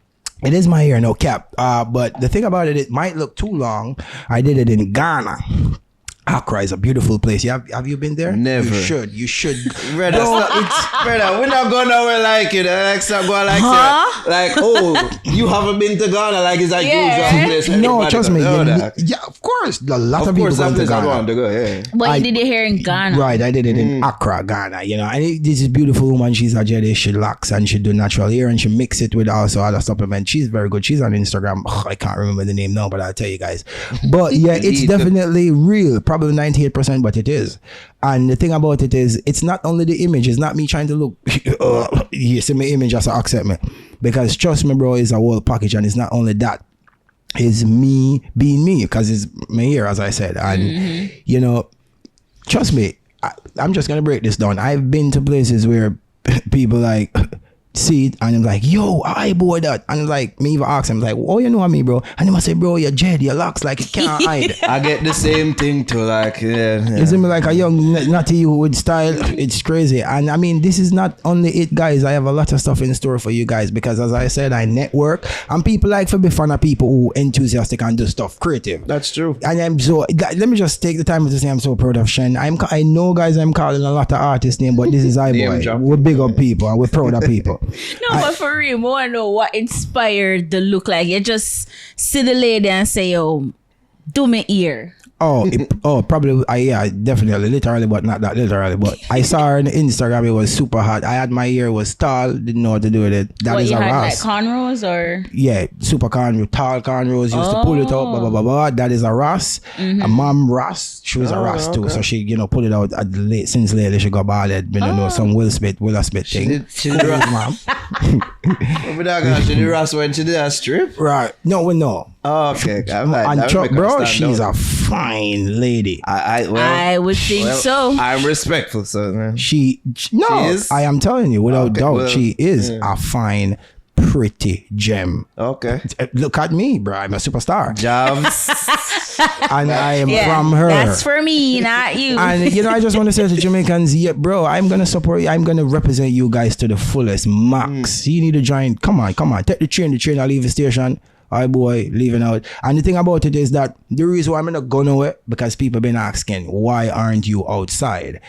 it is my ear, no cap. But the thing about it, it might look too long. I did it in Ghana. Accra is a beautiful place. Have you been there? Never. You should. Brother, brother, we're not going nowhere like it. Like, stop going like that. Like, oh, you haven't been to Ghana like it's a usual place. No, trust me. Yeah, of course. A lot of people go to Ghana. But you did it here in Ghana. Right, I did it in Accra, Ghana. You know, and this is beautiful woman. She's a Jedi. She locks and she do natural hair and she mix it with also other supplements. She's very good. She's on Instagram. I can't remember the name now, but I'll tell you guys. But yeah, it's definitely real. Probably 98%, but it is. And the thing about it is, it's not only the image. It's not me trying to look, you see my image as to accept me. Because trust me, bro, it's a whole package. And it's not only that. It's me being me, because it's my hair, as I said. And, you know, trust me, I'm just going to break this down. I've been to places where people like see it and I'm like, yo, iiBoy that. And like, me even ask him, like, oh, you know me, bro. And he must say, bro, you're Jed, your locks like it can't hide. I get the same thing too, like, yeah. Isn't me like a young natty with style? It's crazy. And I mean, this is not only it, guys. I have a lot of stuff in store for you guys, because as I said, I network and people like to be fun of people who enthusiastic and do stuff creative. That's true. And I'm so, let me just take the time to say I'm so proud of Shen. I know, guys, I'm calling a lot of artists name, but this is iiBoy. We're big up people and we're proud of people. No, but for real, I want to know what inspired the look like. You just see the lady and say, yo, do me ear. Probably, yeah, definitely, literally, but not that literally. But I saw her on Instagram, it was super hot. I had my hair was tall, didn't know what to do with it. That is a Ross. Like cornrows or? Yeah, super cornrows, tall cornrows, used to pull it up, blah, blah, blah, blah. That is a Ross. A mom Ross, she was a Ross too. So she, you know, pull it out at the late, since lately she got balded, you know, some Will Smith thing. She did Ross, mom. She did Ross when she did a strip? Right. No. Oh, okay. And Chuck, bro, she's a fine lady. I would think so. I'm respectful, so she is? I am telling you, without doubt, she is a fine, pretty gem. Okay. Look at me, bro. I'm a superstar. Jobs. And I am from her. That's for me, not you. And you know, I just want to say to Jamaicans, yeah, bro, I'm gonna support you. I'm gonna represent you guys to the fullest max. You need to join. Come on. Take the train. I'll leave the station. iiBoy leaving out. And the thing about it is that the reason why I'm not going nowhere, because people been asking, why aren't you outside?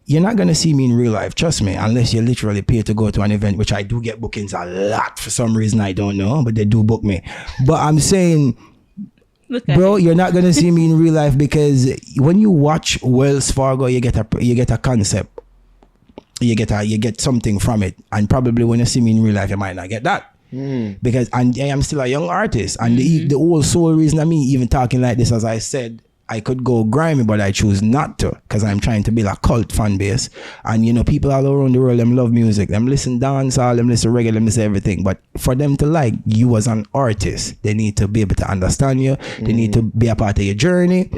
You're not going to see me in real life, trust me, unless you literally pay to go to an event, which I do get bookings a lot for some reason, I don't know, but they do book me. But I'm saying, bro, you're not going to see me in real life, because when you watch Wells Fargo, you get a concept. You get something from it. And probably when you see me in real life, you might not get that. Because I am still a young artist, and the whole sole reason of me even talking like this, as I said, I could go grimy, but I choose not to, because I'm trying to build a cult fan base. And you know, people all around the world, them love music, them listen dancehall, them listen reggae, them listen everything. But for them to like you as an artist, they need to be able to understand you. They need to be a part of your journey.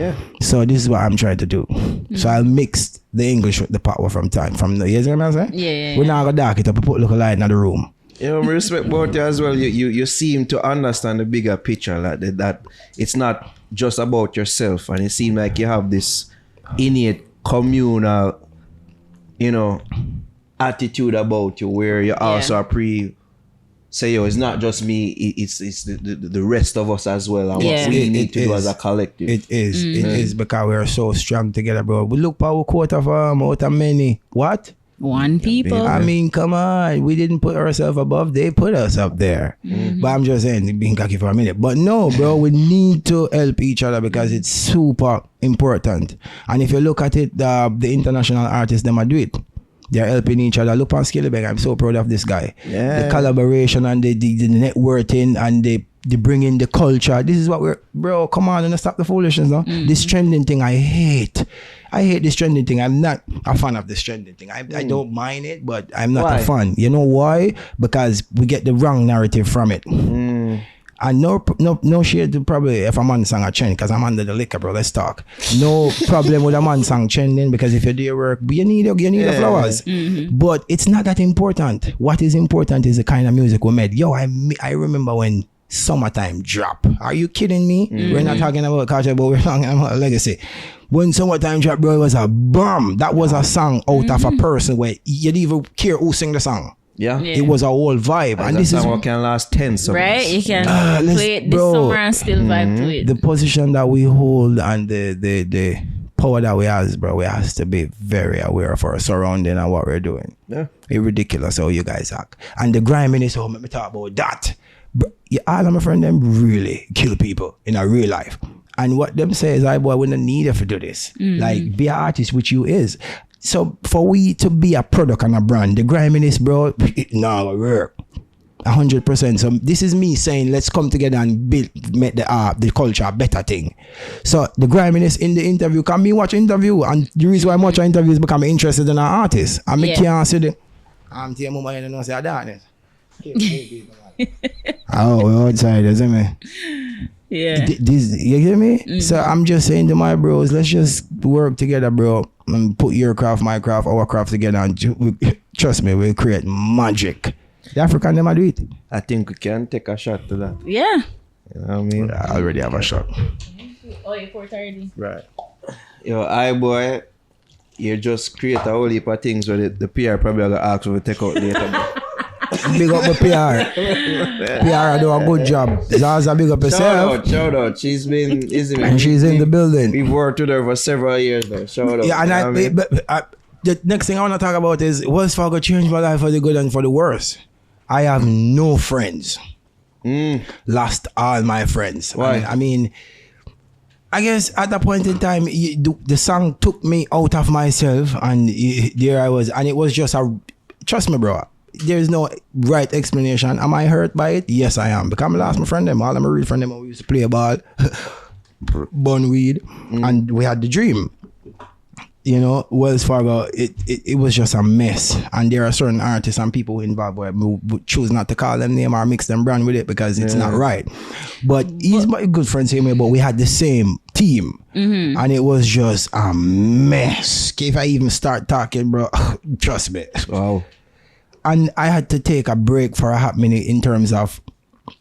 So this is what I'm trying to do. So I'll mix the English with the power from the, you know what I'm saying? Yeah. We're not gonna dark it up and put look a light in the room. You know, I respect both you as well. You seem to understand the bigger picture, like that it's not just about yourself, and it seems like you have this innate communal, you know, attitude about you, where you also say, yo, it's not just me, it's the rest of us as well, and what we need to do as a collective. It is. It is because we are so strong together, bro. We look for a quarter of out of many. What? One people. I mean, come on. We didn't put ourselves above. They put us up there. But I'm just saying, being cocky for a minute. But no, bro, we need to help each other because it's super important. And if you look at it, the international artists, them do it. They're helping each other. Look on Skillibeng. I'm so proud of this guy. Yeah. The collaboration and the networking and the bringing the culture. This is what we're... Bro, come on and stop the foolishness, no? This trending thing, I hate. I hate this trending thing. I'm not a fan of this trending thing. I don't mind it, but I'm not a fan. You know why? Because we get the wrong narrative from it. And no shade to probably if a man song a trend, because I'm under the liquor, bro. Let's talk. No problem with a man song trending, because if you do your work, you need the flowers. But it's not that important. What is important is the kind of music we made. Yo, I remember when Summertime drop. Are you kidding me? We're not talking about culture, but we're talking about legacy. When Summertime drop, bro, it was a bomb. That was a song out of a person where you didn't even care who sang the song. Yeah. It was a whole vibe. And this is what can last 10 summers. Right? You can play it this summer and still vibe to it. The position that we hold and the power that we have, bro, we have to be very aware of our surrounding and what we're doing. Yeah. It's ridiculous how you guys act. And the griminess, let me talk about that. Bro, all of my friends, them really kill people in a real life. And what them say is, boy, we don't need you to do this. Like, be an artist, which you is. So for we to be a product and a brand, the griminess, bro, it not work. 100%. So this is me saying, let's come together and make the culture a better thing. So the griminess in the interview, can me watch interview, and the reason why I watch interviews is because I'm interested in an artist. And me can't say the I'm telling you, mama, you know, say I darkness. Oh, we're outside, isn't it? Yeah. You get me? So I'm just saying to my bros, let's just work together, bro, and put your craft, my craft, our craft together, and trust me, we'll create magic. The African never do it. I think we can take a shot to that. Yeah. You know what I mean? I already have a shot. Oh, you're 4:30. Right. Yo, iiBoy, you just create a whole heap of things where the PR probably gonna ask you to take out later. Big up the PR. PR do a good job. Zaza, big up herself. Shout out. She's been, and she's in the building. We've worked with her for several years now. Shout out. Yeah, and the next thing I want to talk about is Wells Fargo changed my life for the good and for the worse. I have no friends. Lost all my friends. Why? I mean, I guess at that point in time, the song took me out of myself, and there I was, and it was just trust me, bro. There's no right explanation. Am I hurt by it? Yes, I am. Because I lost my friend them. All of my real friend them, we used to play ball, bun weed, and we had the dream. You know, Wells Fargo, it was just a mess. And there are certain artists and people involved where we choose not to call them name or mix them brand with it because it's not right. But he's my good friend, same way, but we had the same team. And it was just a mess. If I even start talking, bro, trust me. Wow. And I had to take a break for a hot minute in terms of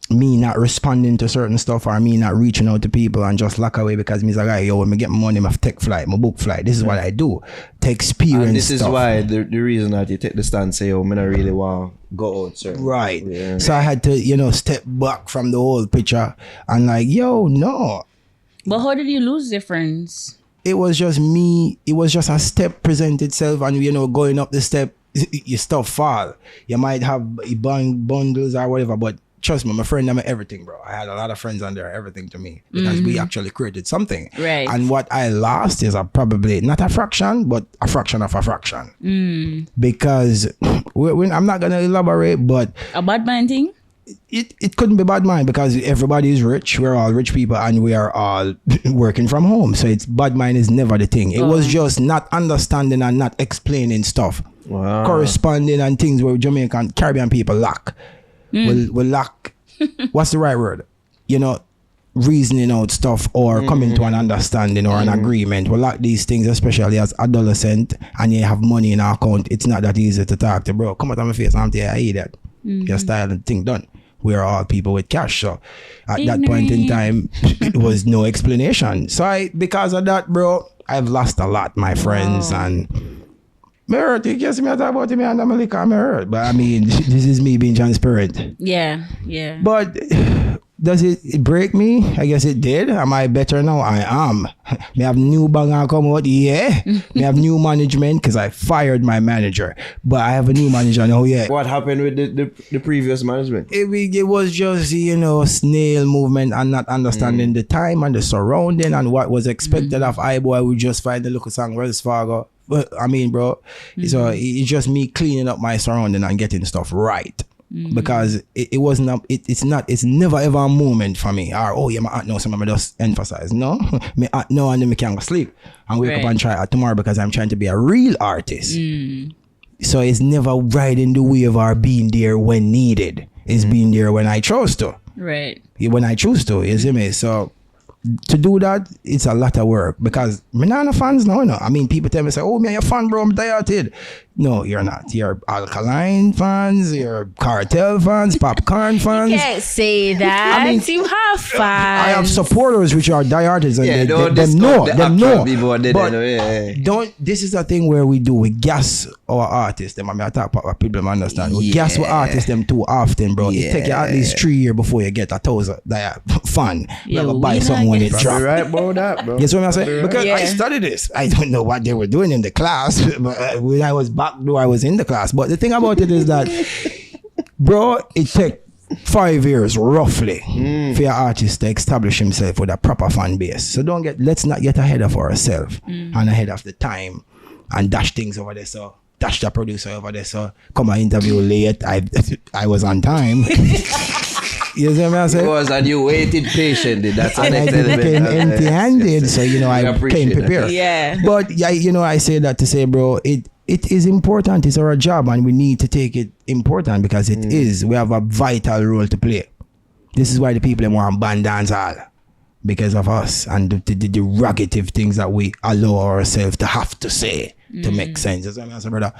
me not responding to certain stuff or me not reaching out to people and just lock away because me's like, yo, when I get my money, I take flight, my book flight. This is what I do. To experience and this stuff. is why the reason that you take the stand say, yo, I don't really want to go out, sir. Right. Yeah. So I had to, step back from the whole picture and like, yo, no. But how did you lose your friends? It was just me. It was just a step present itself and, going up the step, your stuff fall. You might have bundles or whatever, but trust me, my friend, I'm everything, bro. I had a lot of friends on there, everything to me, because we actually created something. Right. And what I lost is probably not a fraction, but a fraction of a fraction. Because I'm not going to elaborate, but... A bad mind thing? It couldn't be bad mind because everybody is rich. We're all rich people and we are all working from home. So bad mind is never the thing. It was just not understanding and not explaining stuff. Wow. Corresponding and things where Jamaican, Caribbean people lack. Will lack, what's the right word? Reasoning out stuff or coming to an understanding or an agreement. We lack these things, especially as adolescent and you have money in our account. It's not that easy to talk to, bro. Come out of my face, I'm there, I eat that. Your style and thing done. We are all people with cash. So at that point in time, it was no explanation. So because of that, bro, I've lost a lot, my friends, and Me hurt. You can't see me talk about me and I'm like, I'm hurt. But I mean, this is me being transparent. Yeah. But does it break me? I guess it did. Am I better now? I am. Me have new banger come out. Yeah. Me have new management because I fired my manager. But I have a new manager now. Yeah. What happened with the previous management? It was just, snail movement and not understanding the time and the surrounding and what was expected of iiBoy. We just find the local song Wells Fargo. But I mean, bro, so it's just me cleaning up my surrounding and getting stuff right. Because it's never ever a moment for me. Or, my no, some of me just emphasize. No, me no, and then me can't go sleep and wake up and try it tomorrow because I'm trying to be a real artist. So it's never riding the wave or being there when needed. It's being there when I chose to. Right. When I choose to, you see me? So to do that, it's a lot of work because me not no fans now, I mean, people tell me, say, oh, me a fan, bro, I'm tired. No, you're not. You're Alkaline fans, you're Cartel fans, Popcorn fans. You can't say that. I mean, you have fans. I have supporters which are diehards and don't. This is a thing where we gas our artists. Them, I mean, I talk about people understand. We gas our artists them too often, bro. It take you at least 3 years before you get 1,000 fan. You gotta buy something when it drop. Right about that, bro. You see what I'm saying? Because I studied this. I don't know what they were doing in the class, but when I was back, though I was in the class. But the thing about it is that, bro, it take 5 years roughly for your artist to establish himself with a proper fan base. So let's not get ahead of ourselves and ahead of the time and dash things over there. So dash the producer over there. So come and interview late. I was on time. You see what I'm saying? It was, and you waited patiently. That's and I came empty-handed, so I came prepared. Yeah. But I say that to say, bro, it is important. It's our job, and we need to take it important because it is. We have a vital role to play. This is why the people want ban dancehall, because of us and the derogative things that we allow ourselves to have to say to make sense. You see what I'm saying, brother?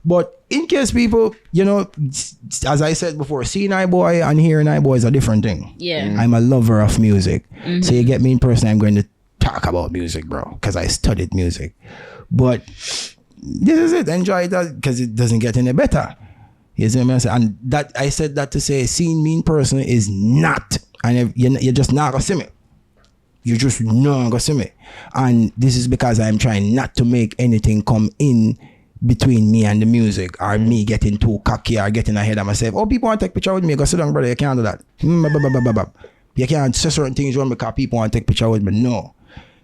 But in case people, as I said before, seeing iiBoy and hearing iiBoy is a different thing. Yeah. I'm a lover of music. So you get me in person, I'm going to talk about music, bro, because I studied music. But this is it. Enjoy it because it doesn't get any better. You see what I'm saying? And that I said that to say seeing me in person is not, and you're just not going to see me. You're just not going to see me. And this is because I'm trying not to make anything come in between me and the music, or me getting too cocky or getting ahead of myself. Oh, people want to take picture with me. Go sit down, brother. You can't do that. You can't say certain things wrong because people want to take picture with me. No.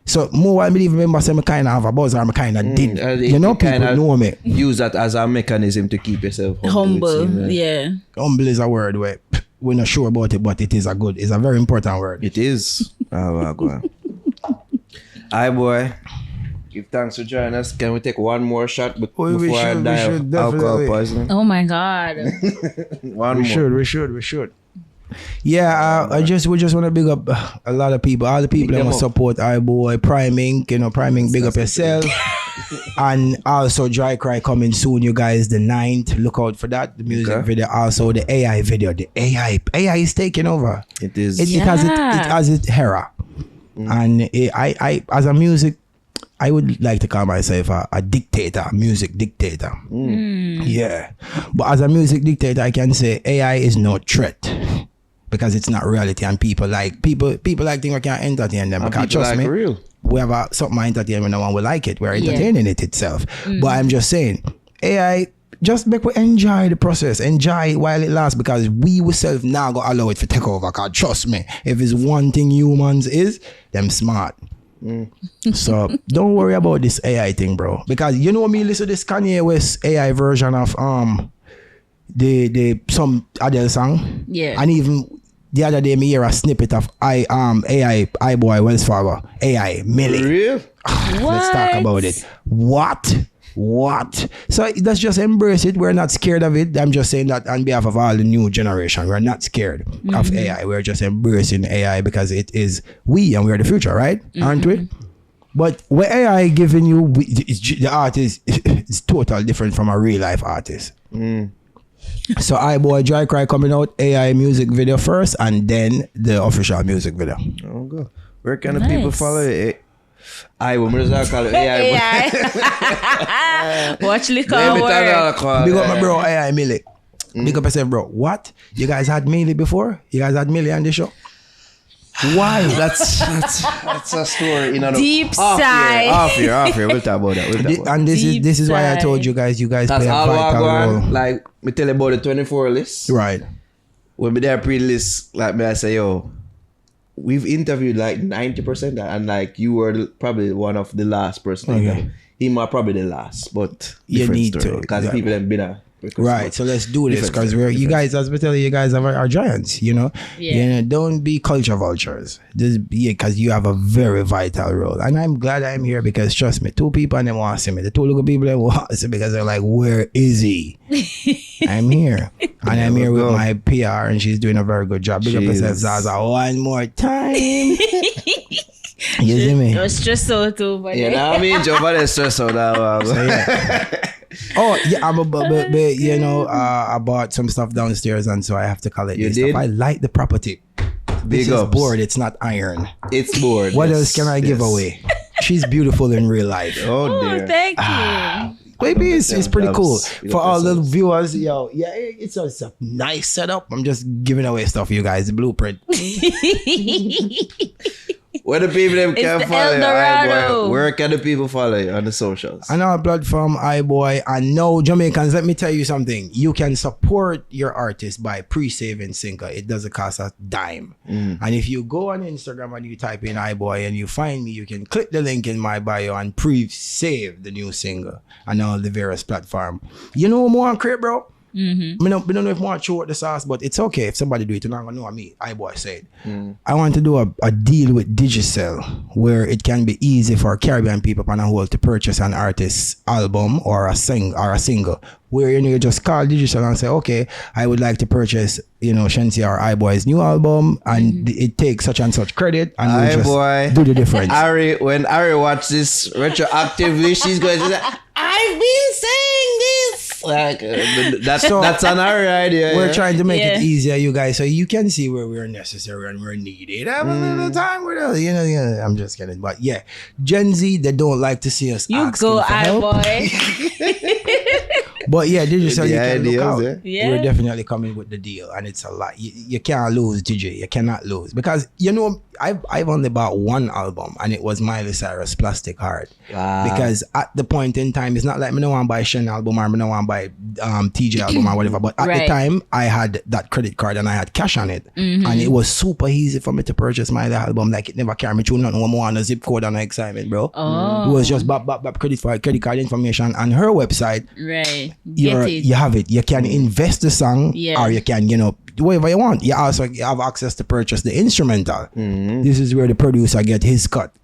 So more I believe remember say I kind of have a buzz or I kind of did. People know me. Use that as a mechanism to keep yourself humble. Yeah. Humble is a word where we're not sure about it, but it's a very important word. It is. Go on. iiBoy. Give thanks for joining us. Can we take one more shot before I die of alcohol poisoning? Oh my God. We should. Yeah, we just want to big up a lot of people. All the people that want to support iiBoy, Priming, Priming, big up yourself. And also Dry Cry coming soon, you guys, the 9th. Look out for that. The music video, also the AI video. The AI is taking over. It is. It has its era. And I as a music, I would like to call myself a dictator, music dictator. Yeah. But as a music dictator, I can say AI is no threat because it's not reality, and people like things we can't entertain them. Because trust me, real. We have something entertainment, no one will like it. We're entertaining it itself. But I'm just saying, AI, just make we enjoy the process, enjoy it while it lasts, because we ourselves now go allow it to take over. Because trust me, if it's one thing humans is, them smart. So don't worry about this AI thing, bro. Because me listen to this Kanye West AI version of the some Adele song. Yeah. And even the other day me hear a snippet of AI iiBoy Wells Fargo AI Millie. Real? Let's talk about it. What? So let's just embrace it. We're not scared of it. I'm just saying that on behalf of all the new generation, we're not scared of AI. We're just embracing AI because it is we and we're the future, right? Aren't we? But what AI giving you, the artist is totally different from a real life artist. So iiBoy Dry Cry coming out, AI music video first, and then the official music video. Oh, God. Where can the people follow it? iiBoy. I'm just call it AI. Watch liquor Let me work. Big up my bro, AI Millie. Big up yourself, bro. What? You guys had Millie before? You guys had Millie on the show? Why? That's a story. You know, Deep sigh. Off here. We'll talk about that. And this is why I told you guys That's play a all vital role. Like, me tell you about the 24 list. Right. When me there pre-list, like me I say, yo, we've interviewed like 90% and like you were probably one of the last person. Okay. Him are probably the last, but You need to. because people have been a Right, so let's do this because you guys, as we tell you guys are giants, you know. Yeah. You know, don't be culture vultures. Just be because you have a very vital role, and I'm glad I'm here because trust me, 2 people and they want to see me. The 2 little people they want to see me because they're like, where is he? I'm here, and I'm here with my PR, and she's doing a very good job. Big up yourself, Zaza, one more time. You see me? It was stressed out too, but You know what I mean? Joe, but it's stressed out now. So, yeah. Oh yeah, but you know, I bought some stuff downstairs, and so I have to collect You this did? stuff. I like the property. This Big is ups. board. It's not iron. It's bored. What yes, else can I give yes. away? She's beautiful in real life. Oh oh, dear. thank you. Maybe it's pretty cool You for got all the yourselves. viewers. Yo, yeah, it's a nice setup. I'm just giving away stuff, you guys. The blueprint. Where the people them can the follow you, Eldorado. iiBoy? Where can the people follow you on the socials? I know a blood from iiBoy, and no Jamaicans. Let me tell you something. You can support your artist by pre-saving Sinker. It doesn't cost a dime. And if you go on Instagram and you type in iiBoy and you find me, you can click the link in my bio and pre-save the new single on all the various platforms. You know more on crib, bro? I don't know if I want to show out the sauce, but it's okay if somebody do it. You're not gonna know what me, iiBoy said. I want to do a deal with Digicel where it can be easy for Caribbean people on a whole to purchase an artist's album or a single. Where you just call Digicel and say, okay, I would like to purchase, Shensi or iiBoy's new album, and it takes such and such credit, and we'll iiBoy. just do the difference. When Ari watch this retroactively, she's going to say, I've been saying this. Like that's an Ari idea. We're trying to make Yeah. it easier, you guys, so you can see where we're necessary and we're needed. Have a little time with us, I'm just kidding, but yeah, Gen Z, they don't like to see us You asking go, for help. iiBoy. But yeah, Digicel, you can look out. Yeah. We're definitely coming with the deal, and it's a lot. You can't lose, DJ. You cannot lose because I've only bought one album, and it was Miley Cyrus' Plastic Heart. Wow. Because at the point in time, it's not like me no want to buy Shen album or me no want to buy TJ album or whatever. But at the Right. time, I had that credit card and I had cash on it, and it was super easy for me to purchase Miley album. Like it never carried me through nothing more on a zip code and excitement, bro. Oh. It was just bap credit card information on her website. Right. Get it. You have it. You can invest the song, Yeah. or you can, whatever you want. You also have access to purchase the instrumental. This is where the producer get his cut.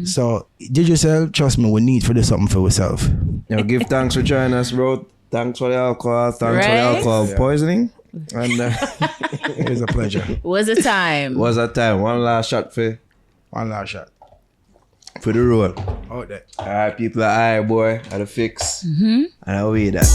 So, Digicel, trust me, we need to do something for ourselves. Give thanks for joining us, bro. Thanks for the alcohol. Thanks for the Right? alcohol poisoning. And It was a pleasure. Was the time. was that time? One last shot for One last shot. the road. Out there. All right, people, iiBoy, at the fix. And I'll be that.